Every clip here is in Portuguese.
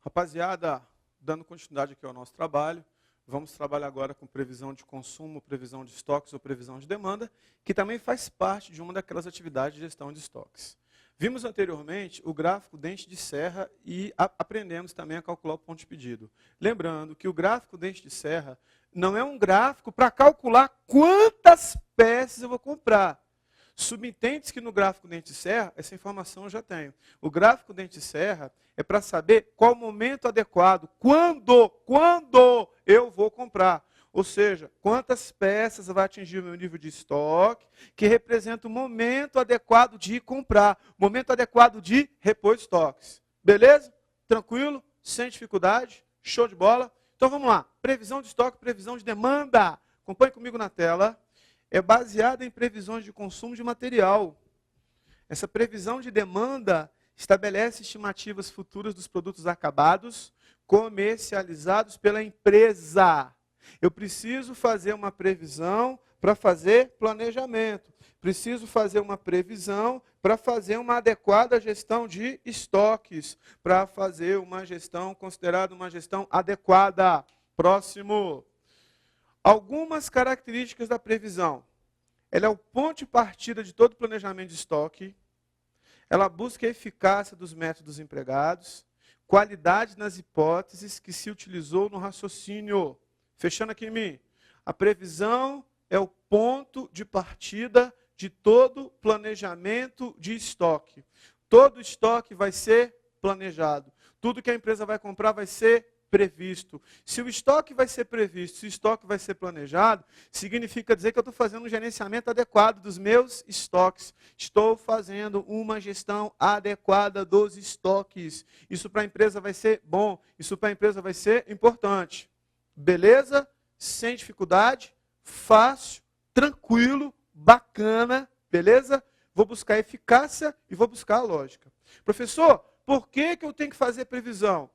Rapaziada, dando continuidade aqui ao nosso trabalho, vamos trabalhar agora com previsão de consumo, previsão de estoques ou previsão de demanda, que também faz parte de uma daquelas atividades de gestão de estoques. Vimos anteriormente o gráfico dente de serra e aprendemos também a calcular o ponto de pedido. Lembrando que o gráfico dente de serra não é um gráfico para calcular quantas peças eu vou comprar. Subentende-se que no gráfico dente de serra, essa informação eu já tenho. O gráfico dente de serra é para saber qual o momento adequado, quando eu vou comprar. Ou seja, quantas peças vai atingir o meu nível de estoque, que representa o momento adequado de comprar, momento adequado de repor estoques. Beleza? Tranquilo? Sem dificuldade? Show de bola? Então vamos lá. Previsão de estoque, previsão de demanda. Acompanhe comigo na tela. É baseada em previsões de consumo de material. Essa previsão de demanda estabelece estimativas futuras dos produtos acabados comercializados pela empresa. Eu preciso fazer uma previsão para fazer planejamento. Preciso fazer uma previsão para fazer uma adequada gestão de estoques, para fazer uma gestão considerada uma gestão adequada. Próximo. Algumas características da previsão. Ela é o ponto de partida de todo planejamento de estoque. Ela busca a eficácia dos métodos empregados, qualidade nas hipóteses que se utilizou no raciocínio. Fechando aqui em mim. A previsão é o ponto de partida de todo planejamento de estoque. Todo estoque vai ser planejado. Tudo que a empresa vai comprar vai ser previsto. Se o estoque vai ser previsto, se o estoque vai ser planejado, significa dizer que eu estou fazendo um gerenciamento adequado dos meus estoques. Estou fazendo uma gestão adequada dos estoques. Isso para a empresa vai ser bom, isso para a empresa vai ser importante. Beleza? Sem dificuldade, fácil, tranquilo, bacana, beleza? Vou buscar eficácia e vou buscar a lógica. Professor, por que eu tenho que fazer previsão?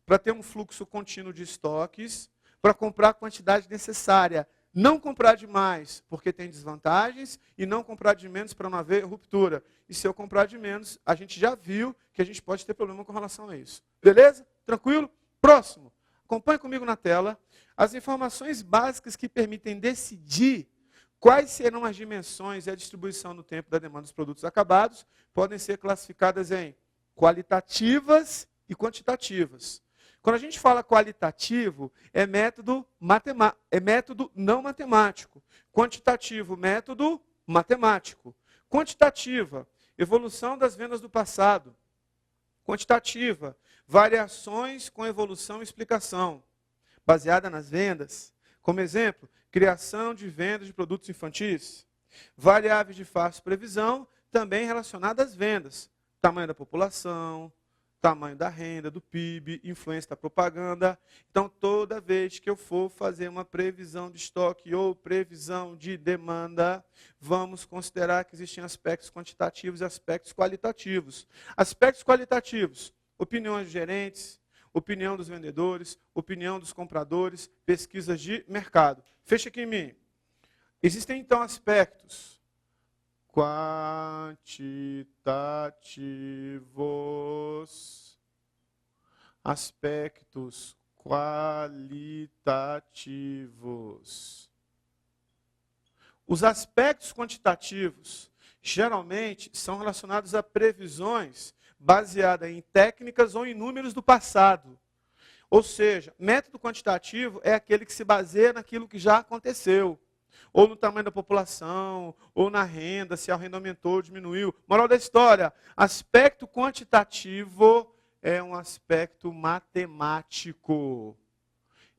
Para ter um fluxo contínuo de estoques, para comprar a quantidade necessária. Não comprar demais, porque tem desvantagens, e não comprar de menos para não haver ruptura. E se eu comprar de menos, a gente já viu que a gente pode ter problema com relação a isso. Beleza? Tranquilo? Próximo. Acompanhe comigo na tela. As informações básicas que permitem decidir quais serão as dimensões e a distribuição no tempo da demanda dos produtos acabados podem ser classificadas em qualitativas e quantitativas. Quando a gente fala qualitativo, é método não matemático. Quantitativo, método matemático. Quantitativa, evolução das vendas do passado. Quantitativa, variações com evolução e explicação, baseada nas vendas. Como exemplo, criação de vendas de produtos infantis. Variáveis de fácil previsão, também relacionadas às vendas. Tamanho da população, tamanho da renda, do PIB, influência da propaganda. Então, toda vez que eu for fazer uma previsão de estoque ou previsão de demanda, vamos considerar que existem aspectos quantitativos e aspectos qualitativos. Aspectos qualitativos, opiniões de gerentes, opinião dos vendedores, opinião dos compradores, pesquisas de mercado. Fecha aqui em mim. Existem, então, aspectos quantitativos, aspectos qualitativos. Os aspectos quantitativos, geralmente, são relacionados a previsões baseadas em técnicas ou em números do passado. Ou seja, método quantitativo é aquele que se baseia naquilo que já aconteceu. Ou no tamanho da população, ou na renda, se a renda aumentou ou diminuiu. Moral da história, aspecto quantitativo é um aspecto matemático.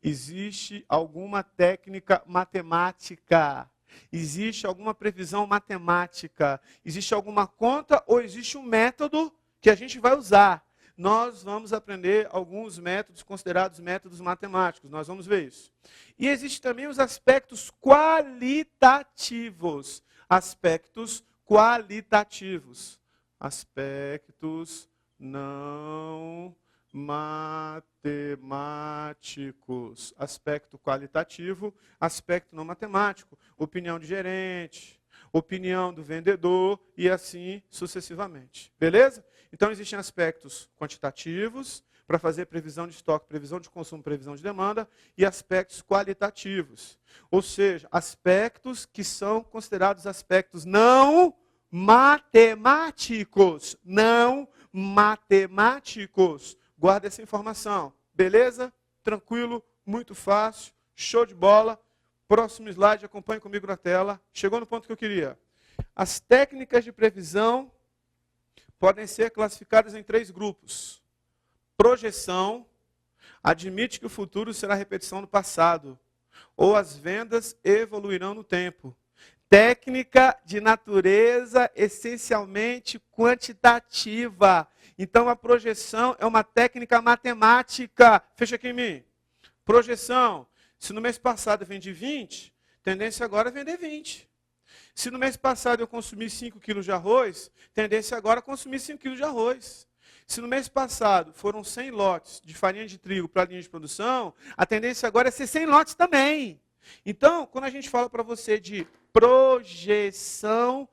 Existe alguma técnica matemática, existe alguma previsão matemática, existe alguma conta ou existe um método que a gente vai usar. Nós vamos aprender alguns métodos considerados métodos matemáticos. Nós vamos ver isso. E existem também os aspectos qualitativos. Aspectos qualitativos. Aspectos não matemáticos. Aspecto qualitativo, aspecto não matemático. Opinião de gerente, opinião do vendedor e assim sucessivamente. Beleza? Então, existem aspectos quantitativos, para fazer previsão de estoque, previsão de consumo, previsão de demanda, e aspectos qualitativos. Ou seja, aspectos que são considerados aspectos não matemáticos. Não matemáticos. Guarda essa informação. Beleza? Tranquilo, muito fácil, show de bola. Próximo slide, acompanhe comigo na tela. Chegou no ponto que eu queria. As técnicas de previsão podem ser classificadas em 3 grupos. Projeção, admite que o futuro será repetição do passado, ou as vendas evoluirão no tempo. Técnica de natureza essencialmente quantitativa. Então, a projeção é uma técnica matemática. Fecha aqui em mim. Projeção. Se no mês passado eu vendi 20, tendência agora é vender 20. Se no mês passado eu consumi 5 quilos de arroz, tendência agora é consumir 5 quilos de arroz. Se no mês passado foram 100 lotes de farinha de trigo para a linha de produção, a tendência agora é ser 100 lotes também. Então, quando a gente fala para você de projeção,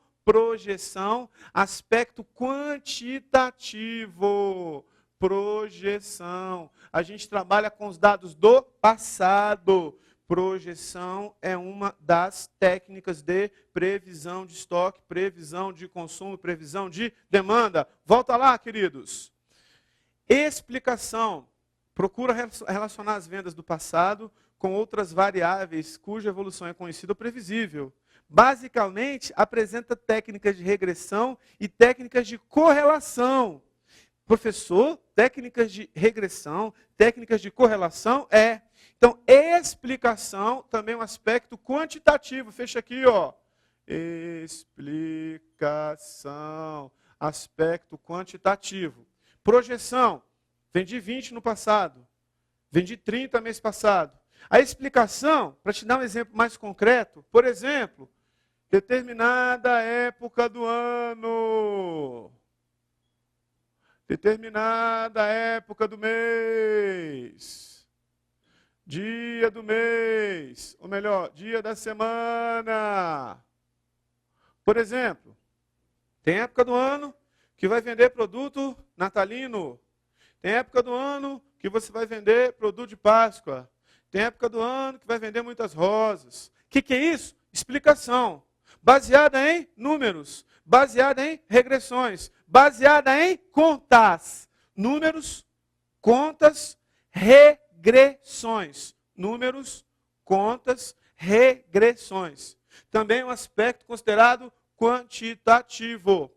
aspecto quantitativo, projeção. A gente trabalha com os dados do passado. Projeção é uma das técnicas de previsão de estoque, previsão de consumo, previsão de demanda. Volta lá, queridos. Explicação. Procura relacionar as vendas do passado com outras variáveis cuja evolução é conhecida ou previsível. Basicamente, apresenta técnicas de regressão e técnicas de correlação. Professor, técnicas de regressão, técnicas de correlação Então, explicação também é um aspecto quantitativo. Fecha aqui, ó. Explicação, aspecto quantitativo. Projeção, vendi 20 no passado, vendi 30 mês passado. A explicação, para te dar um exemplo mais concreto, por exemplo, determinada época do ano, determinada época do mês, dia do mês, ou melhor, dia da semana. Por exemplo, tem época do ano que vai vender produto natalino. Tem época do ano que você vai vender produto de Páscoa. Tem época do ano que vai vender muitas rosas. O que é isso? Explicação. Baseada em números, baseada em regressões, baseada em contas. Números, contas, regressões. Números, contas, regressões. Também um aspecto considerado quantitativo.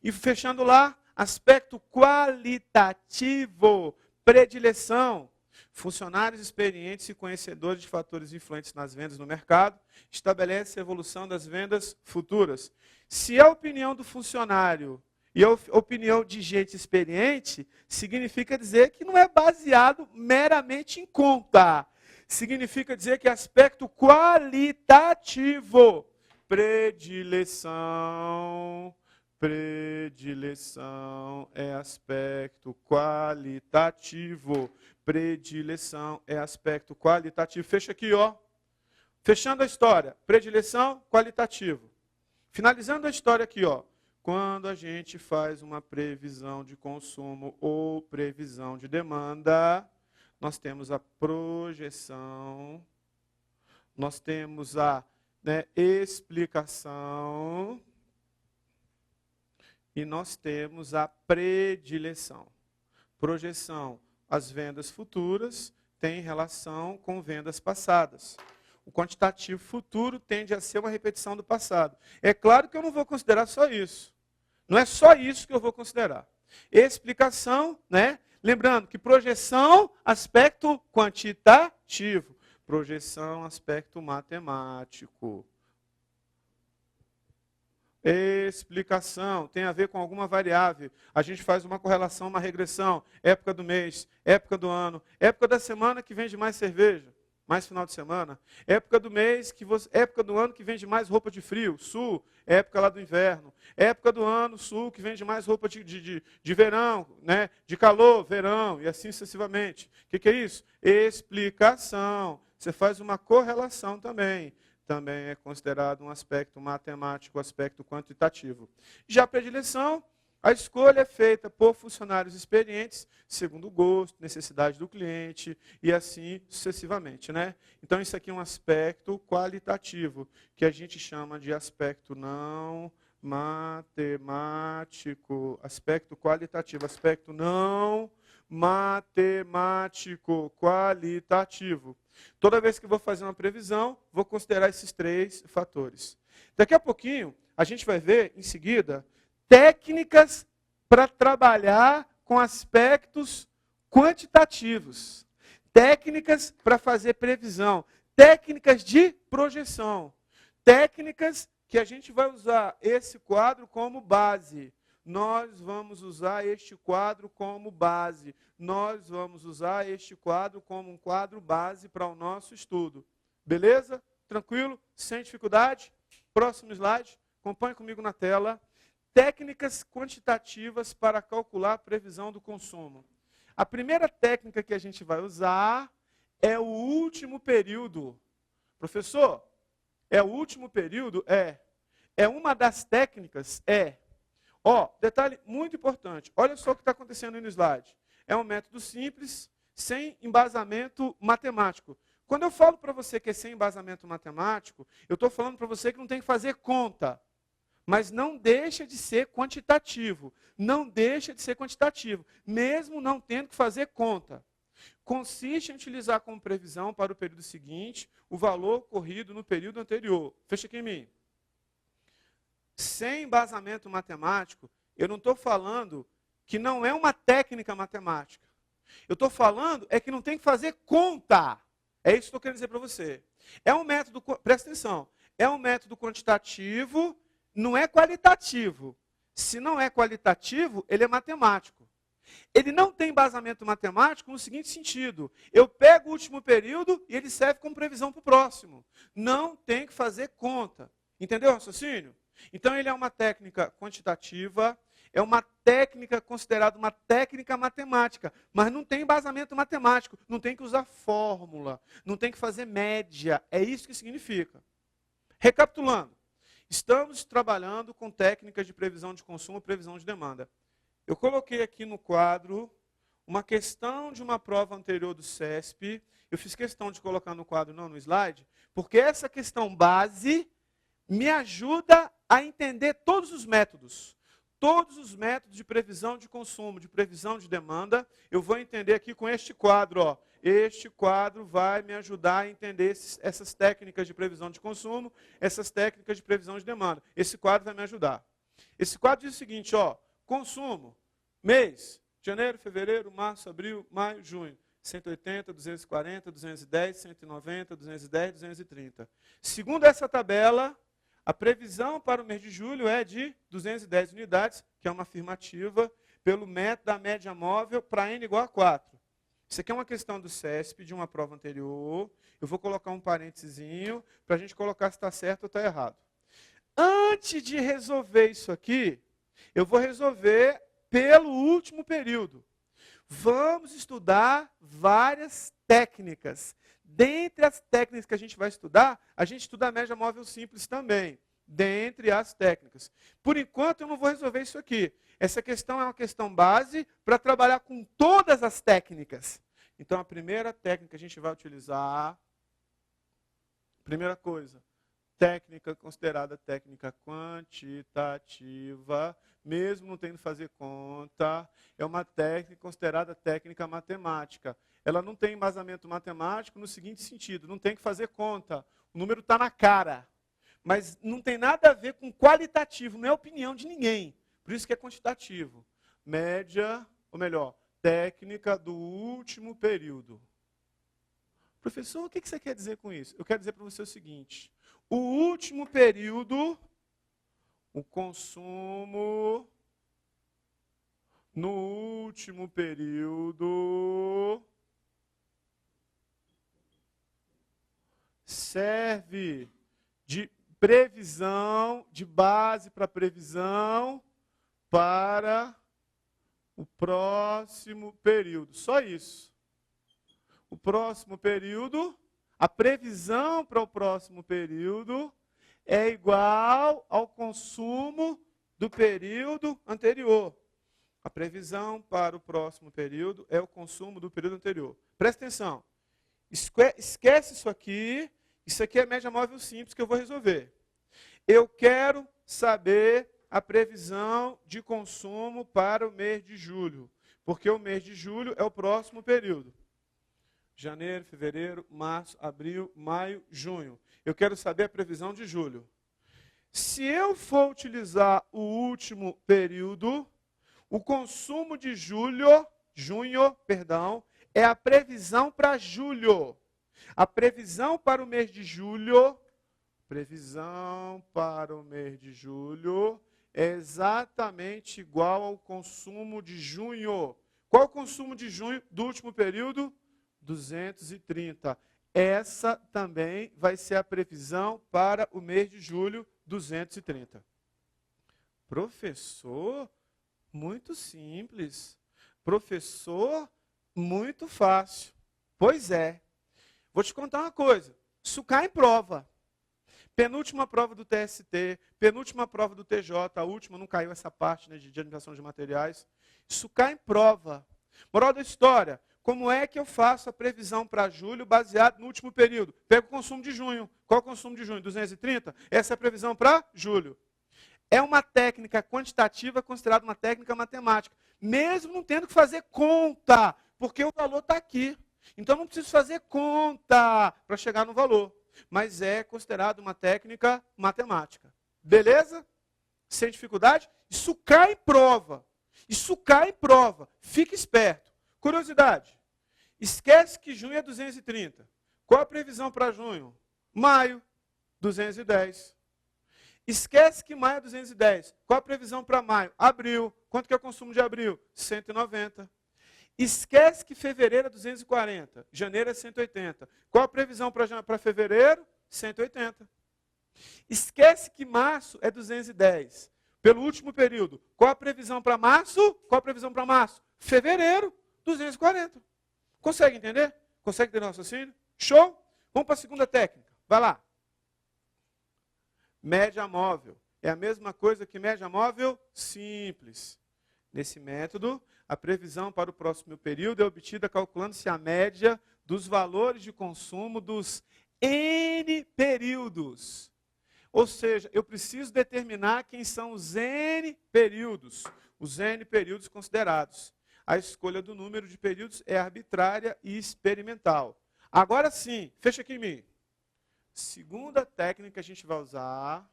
E fechando lá, aspecto qualitativo, predileção. Funcionários experientes e conhecedores de fatores influentes nas vendas no mercado estabelece a evolução das vendas futuras. Se a opinião do funcionário e a opinião de gente experiente, significa dizer que não é baseado meramente em conta. Significa dizer que é aspecto qualitativo. Predileção é aspecto qualitativo. Predileção é aspecto qualitativo. Fecha aqui, ó. Fechando a história. Predileção, qualitativo. Finalizando a história aqui, ó. Quando a gente faz uma previsão de consumo ou previsão de demanda, nós temos a projeção, nós temos a explicação e nós temos a predileção. Projeção, as vendas futuras têm relação com vendas passadas. O quantitativo futuro tende a ser uma repetição do passado. É claro que eu não vou considerar só isso. Não é só isso que eu vou considerar. Explicação, né? Lembrando que projeção, aspecto quantitativo. Projeção, aspecto matemático. Explicação, tem a ver com alguma variável. A gente faz uma correlação, uma regressão. Época do mês, época do ano, época da semana que vende mais cerveja, mais final de semana. Época do mês, época do ano que vende mais roupa de frio, sul, época lá do inverno. Época do ano, sul, que vende mais roupa de verão, né? De calor, verão, e assim sucessivamente. O que é isso? Explicação. Você faz uma correlação também. Também é considerado um aspecto matemático, aspecto quantitativo. Já a predileção, A escolha é feita por funcionários experientes, segundo o gosto, necessidade do cliente e assim sucessivamente, né? Então isso aqui é um aspecto qualitativo, que a gente chama de aspecto não matemático, aspecto qualitativo, aspecto não matemático qualitativo. Toda vez que eu vou fazer uma previsão, vou considerar esses 3 fatores. Daqui a pouquinho, a gente vai ver, em seguida, técnicas para trabalhar com aspectos quantitativos. Técnicas para fazer previsão. Técnicas de projeção. Técnicas que a gente vai usar esse quadro como base. Nós vamos usar este quadro como base. Nós vamos usar este quadro como um quadro base para o nosso estudo. Beleza? Tranquilo? Sem dificuldade? Próximo slide. Acompanhe comigo na tela. Técnicas quantitativas para calcular a previsão do consumo. A primeira técnica que a gente vai usar é o último período. Professor, é o último período? É uma das técnicas? Detalhe muito importante. Olha só o que está acontecendo aí no slide. É um método simples, sem embasamento matemático. Quando eu falo para você que é sem embasamento matemático, eu estou falando para você que não tem que fazer conta. Mas não deixa de ser quantitativo. Não deixa de ser quantitativo, mesmo não tendo que fazer conta. Consiste em utilizar como previsão para o período seguinte o valor ocorrido no período anterior. Fecha aqui em mim. Sem embasamento matemático, eu não estou falando que não é uma técnica matemática. Eu estou falando é que não tem que fazer conta. É isso que eu estou querendo dizer para você. É um método, presta atenção, é um método quantitativo, não é qualitativo. Se não é qualitativo, ele é matemático. Ele não tem embasamento matemático no seguinte sentido. Eu pego o último período e ele serve como previsão para o próximo. Não tem que fazer conta. Entendeu o raciocínio? Então, ele é uma técnica quantitativa, é uma técnica considerada uma técnica matemática, mas não tem embasamento matemático, não tem que usar fórmula, não tem que fazer média. É isso que significa. Recapitulando, estamos trabalhando com técnicas de previsão de consumo e previsão de demanda. Eu coloquei aqui no quadro uma questão de uma prova anterior do CESP. Eu fiz questão de colocar no quadro, não no slide, porque essa questão base me ajuda a entender todos os métodos. Todos os métodos de previsão de consumo, de previsão de demanda, eu vou entender aqui com este quadro. Este quadro vai me ajudar a entender essas técnicas de previsão de consumo, essas técnicas de previsão de demanda. Esse quadro vai me ajudar. Esse quadro diz o seguinte, consumo, mês, janeiro, fevereiro, março, abril, maio, junho. 180, 240, 210, 190, 210, 230. Segundo essa tabela, a previsão para o mês de julho é de 210 unidades, que é uma afirmativa, pelo método da média móvel para n igual a 4. Isso aqui é uma questão do CESP, de uma prova anterior. Eu vou colocar um parênteses para a gente colocar se está certo ou está errado. Antes de resolver isso aqui, eu vou resolver pelo último período. Vamos estudar várias técnicas. Dentre as técnicas que a gente vai estudar, a gente estuda a média móvel simples também. Dentre as técnicas. Por enquanto, eu não vou resolver isso aqui. Essa questão é uma questão base para trabalhar com todas as técnicas. Então, a primeira técnica que a gente vai utilizar, primeira coisa, técnica considerada técnica quantitativa, mesmo não tendo que fazer conta, é uma técnica considerada técnica matemática. Ela não tem embasamento matemático no seguinte sentido, não tem que fazer conta, o número está na cara, mas não tem nada a ver com qualitativo, não é opinião de ninguém, por isso que é quantitativo. Média, ou melhor, técnica do último período. Professor, o que você quer dizer com isso? Eu quero dizer para você o seguinte, o último período, o consumo no último período serve de previsão, de base para previsão para o próximo período. Só isso. O próximo período, a previsão para o próximo período é igual ao consumo do período anterior. A previsão para o próximo período é o consumo do período anterior. Presta atenção. Esquece isso aqui. Isso aqui é média móvel simples que eu vou resolver. Eu quero saber a previsão de consumo para o mês de julho. Porque o mês de julho é o próximo período. Janeiro, fevereiro, março, abril, maio, junho. Eu quero saber a previsão de julho. Se eu for utilizar o último período, o consumo de junho, é a previsão para julho. A previsão para o mês de julho, é exatamente igual ao consumo de junho. Qual é o consumo de junho do último período? 230. Essa também vai ser a previsão para o mês de julho, 230. Professor, muito simples. Professor, muito fácil. Pois é. Vou te contar uma coisa. Isso cai em prova. Penúltima prova do TST, penúltima prova do TJ, a última, não caiu essa parte, né, de administração de materiais. Isso cai em prova. Moral da história. Como é que eu faço a previsão para julho baseado no último período? Pego o consumo de junho. Qual é o consumo de junho? 230? Essa é a previsão para julho. É uma técnica quantitativa considerada uma técnica matemática. Mesmo não tendo que fazer conta, porque o valor está aqui. Então não preciso fazer conta para chegar no valor. Mas é considerado uma técnica matemática. Beleza? Sem dificuldade? Isso cai em prova. Isso cai em prova. Fique esperto. Curiosidade. Esquece que junho é 230. Qual a previsão para junho? Maio, 210. Esquece que maio é 210. Qual a previsão para maio? Abril. Quanto que é o consumo de abril? 190. Esquece que fevereiro é 240. Janeiro é 180. Qual a previsão para fevereiro? 180. Esquece que março é 210. Pelo último período. Qual a previsão para março? Qual a previsão para março? Fevereiro, 240. Consegue entender? Consegue ter raciocínio? Show? Vamos para a segunda técnica. Vai lá. Média móvel. É a mesma coisa que média móvel simples. Nesse método, a previsão para o próximo período é obtida calculando-se a média dos valores de consumo dos N períodos. Ou seja, eu preciso determinar quem são os N períodos considerados. A escolha do número de períodos é arbitrária e experimental. Agora sim, fecha aqui em mim. Segunda técnica que a gente vai usar,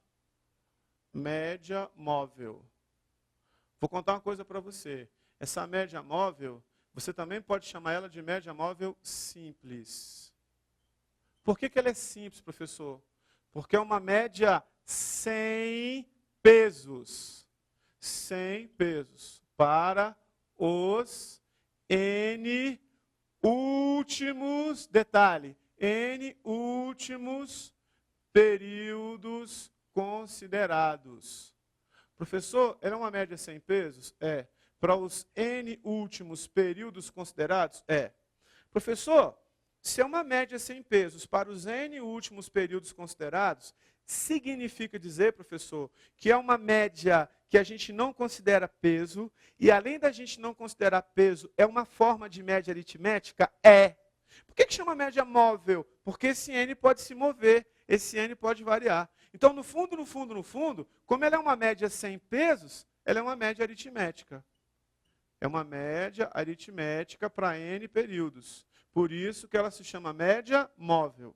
média móvel. Vou contar uma coisa para você. Essa média móvel, você também pode chamar ela de média móvel simples. Por que ela é simples, professor? Porque é uma média sem pesos. Sem pesos. Para os N últimos, detalhe, N últimos períodos considerados. Professor, ela é uma média sem pesos? É. Para os N últimos períodos considerados? É. Professor, se é uma média sem pesos para os N últimos períodos considerados, significa dizer, professor, que é uma média que a gente não considera peso, e além da gente não considerar peso, é uma forma de média aritmética? É. Por que chama média móvel? Porque esse N pode se mover, esse N pode variar. Então, no fundo, como ela é uma média sem pesos, ela é uma média aritmética. É uma média aritmética para N períodos. Por isso que ela se chama média móvel.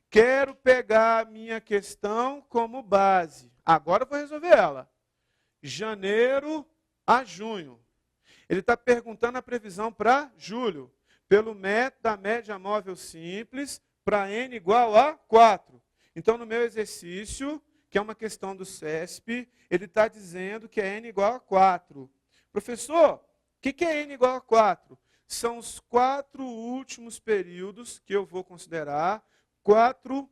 Quero pegar a minha questão como base. Agora eu vou resolver ela. Janeiro a junho. Ele está perguntando a previsão para julho. Pelo método da média móvel simples, para N igual a 4. Então, no meu exercício, que é uma questão do CESP, ele está dizendo que é N igual a 4. Professor, o que é N igual a 4? São os 4 últimos períodos que eu vou considerar, 4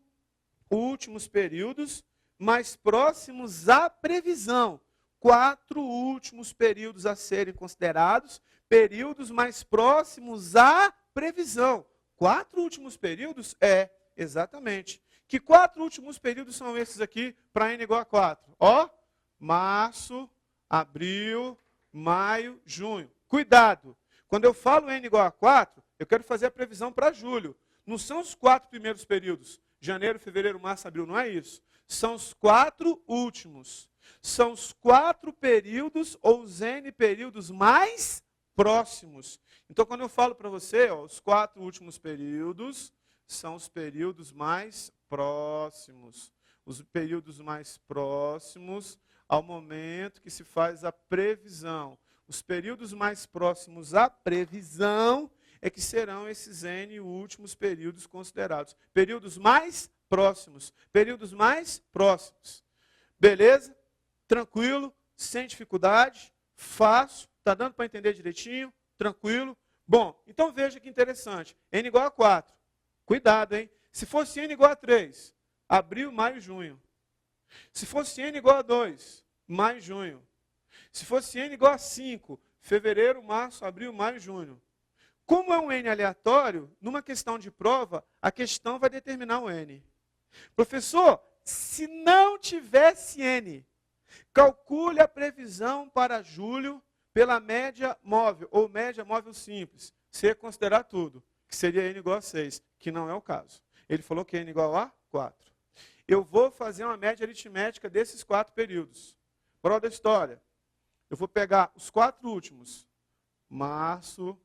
últimos períodos mais próximos à previsão. 4 últimos períodos a serem considerados, períodos mais próximos à previsão. 4 últimos períodos? É, exatamente. Que 4 últimos períodos são esses aqui para N igual a 4? Ó, março, abril, maio, junho. Cuidado! Quando eu falo N igual a 4, eu quero fazer a previsão para julho. Não são os 4 primeiros períodos. Janeiro, fevereiro, março, abril. Não é isso. São os 4 últimos. São os 4 períodos ou os N períodos mais próximos. Então, quando eu falo para você, ó, os 4 últimos períodos são os períodos mais próximos. Os períodos mais próximos ao momento que se faz a previsão. Os períodos mais próximos à previsão é que serão esses N últimos períodos considerados. Períodos mais próximos. Períodos mais próximos. Beleza? Tranquilo? Sem dificuldade? Fácil? Está dando para entender direitinho? Tranquilo? Bom, então veja que interessante. N igual a 4. Cuidado, hein? Se fosse N igual a 3, abril, maio, junho. Se fosse N igual a 2, maio, junho. Se fosse N igual a 5, fevereiro, março, abril, maio, junho. Como é um N aleatório, numa questão de prova, a questão vai determinar o N. Professor, se não tivesse N, calcule a previsão para julho pela média móvel, ou média móvel simples. Você ia considerar tudo, que seria N igual a 6, que não é o caso. Ele falou que N igual a 4. Eu vou fazer uma média aritmética desses 4 períodos. Prova da história. Eu vou pegar os 4 últimos. Março,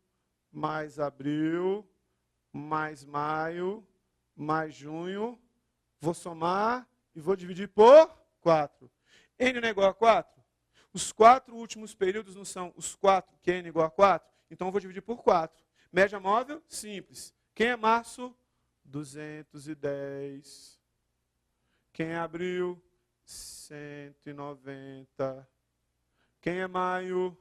mais abril, mais maio, mais junho. Vou somar e vou dividir por 4. N não é igual a 4? Os 4 últimos períodos não são os 4 que N é igual a 4? Então eu vou dividir por 4. Média móvel, simples. Quem é março? 210. Quem é abril? 190. Quem é maio?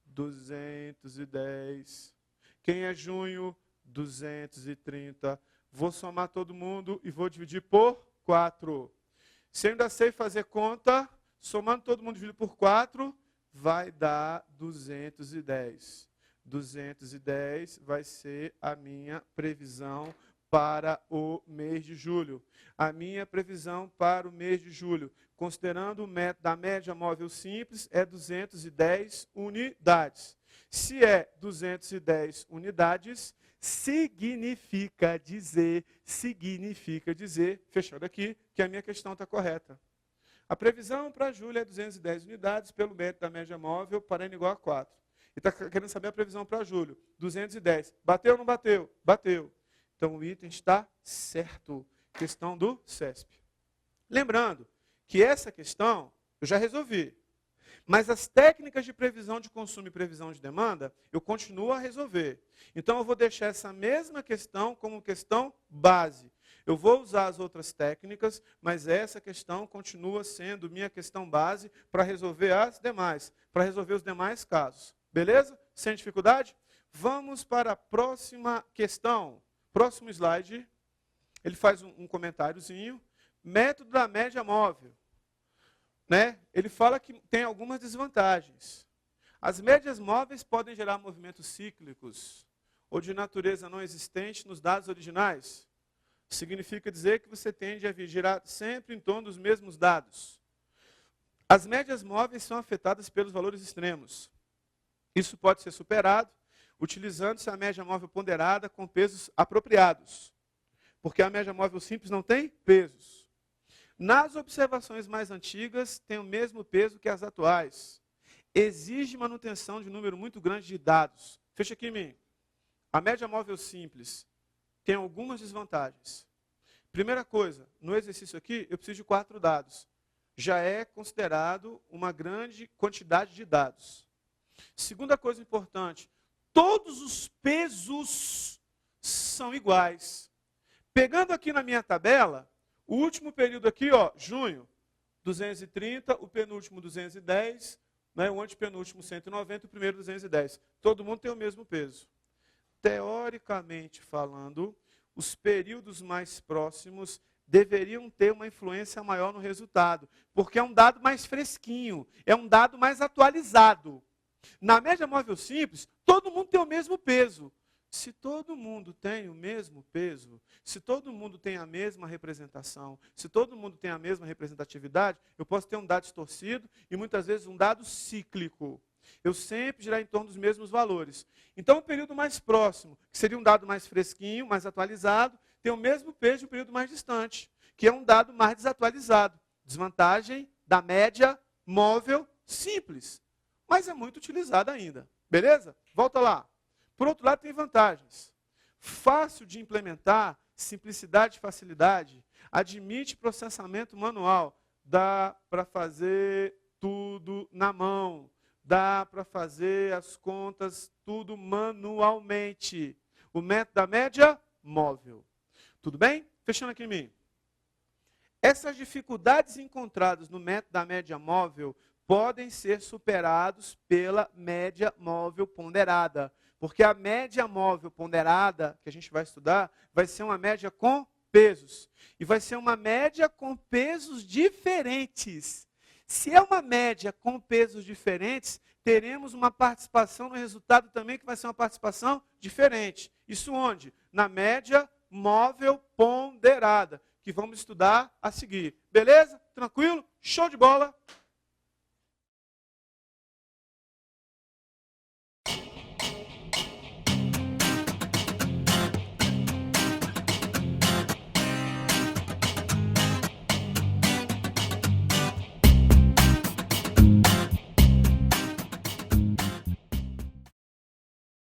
210. Quem é junho? 230. Vou somar todo mundo e vou dividir por 4. Se eu ainda sei fazer conta, somando todo mundo dividido por 4, vai dar 210. 210 vai ser a minha previsão para o mês de julho. A minha previsão para o mês de julho, considerando o método da média móvel simples, é 210 unidades. Se é 210 unidades, significa dizer, fechando aqui, que a minha questão está correta. A previsão para julho é 210 unidades pelo método da média móvel para N igual a 4. E está querendo saber a previsão para julho. 210. Bateu ou não bateu? Bateu. Então o item está certo. Questão do CESP. Lembrando que essa questão eu já resolvi. Mas as técnicas de previsão de consumo e previsão de demanda, eu continuo a resolver. Então eu vou deixar essa mesma questão como questão base. Eu vou usar as outras técnicas, mas essa questão continua sendo minha questão base para resolver as demais, para resolver os demais casos. Beleza? Sem dificuldade? Vamos para a próxima questão. Próximo slide. Ele faz um comentáriozinho. Método da média móvel. Né? Ele fala que tem algumas desvantagens. As médias móveis podem gerar movimentos cíclicos ou de natureza não existente nos dados originais. Significa dizer que você tende a girar sempre em torno dos mesmos dados. As médias móveis são afetadas pelos valores extremos. Isso pode ser superado utilizando-se a média móvel ponderada com pesos apropriados. Porque a média móvel simples não tem pesos. Nas observações mais antigas, tem o mesmo peso que as atuais. Exige manutenção de um número muito grande de dados. Fecha aqui em mim. A média móvel simples tem algumas desvantagens. Primeira coisa, no exercício aqui, eu preciso de 4 dados. Já é considerado uma grande quantidade de dados. Segunda coisa importante, todos os pesos são iguais. Pegando aqui na minha tabela, o último período aqui, ó, junho, 230, o penúltimo 210, né, o antepenúltimo 190, o primeiro 210. Todo mundo tem o mesmo peso. Teoricamente falando, os períodos mais próximos deveriam ter uma influência maior no resultado, porque é um dado mais fresquinho, é um dado mais atualizado. Na média móvel simples, todo mundo tem o mesmo peso. Se todo mundo tem o mesmo peso, se todo mundo tem a mesma representação, se todo mundo tem a mesma representatividade, eu posso ter um dado distorcido e muitas vezes um dado cíclico. Eu sempre girar em torno dos mesmos valores. Então, o período mais próximo, que seria um dado mais fresquinho, mais atualizado, tem o mesmo peso de um período mais distante, que é um dado mais desatualizado. Desvantagem da média móvel simples, mas é muito utilizada ainda. Beleza? Volta lá. Por outro lado, tem vantagens. Fácil de implementar, simplicidade e facilidade, admite processamento manual, dá para fazer tudo na mão, dá para fazer as contas tudo manualmente. O método da média móvel. Tudo bem? Fechando aqui em mim. Essas dificuldades encontradas no método da média móvel podem ser superados pela média móvel ponderada. Porque a média móvel ponderada, que a gente vai estudar, vai ser uma média com pesos. E vai ser uma média com pesos diferentes. Se é uma média com pesos diferentes, teremos uma participação no resultado também que vai ser uma participação diferente. Isso onde? Na média móvel ponderada, que vamos estudar a seguir. Beleza? Tranquilo? Show de bola!